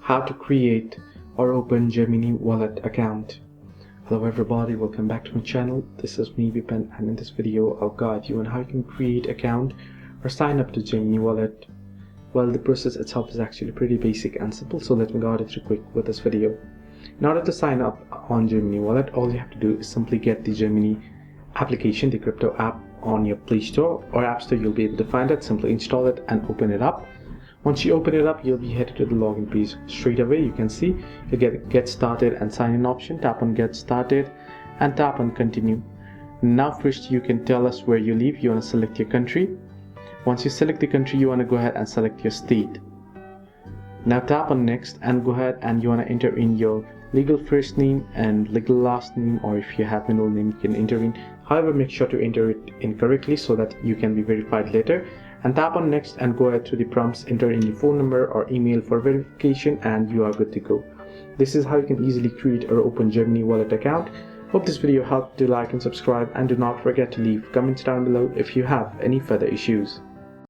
how to create or open Gemini wallet account. Hello everybody, welcome back to my channel. This is me Vipin, and in this video I'll guide you on how you can create account or sign up to Gemini wallet. Well, the process itself is actually pretty basic and simple, so let me guide it through quick with this video. In order to sign up on Gemini wallet, all you have to do is simply get the Gemini application, the crypto app, on your Play Store or App Store. You'll be able to find it. Simply install it and open it up. Once you open it up, you'll be headed to the login page. Straight away you can see you get started and sign in option. Tap on get started and tap on continue. Now first you can tell us where you live. You want to select your country. Once you select the country, you want to go ahead and select your state. Now tap on next and go ahead and you want to enter in your legal first name and legal last name, or if you have middle name you can enter in. However, make sure to enter it in correctly so that you can be verified later. And tap on next and go ahead to the prompts, enter in your phone number or email for verification, and you are good to go. This is how you can easily create or open Gemini wallet account. Hope this video helped. Do like and subscribe, and do not forget to leave comments down below if you have any further issues.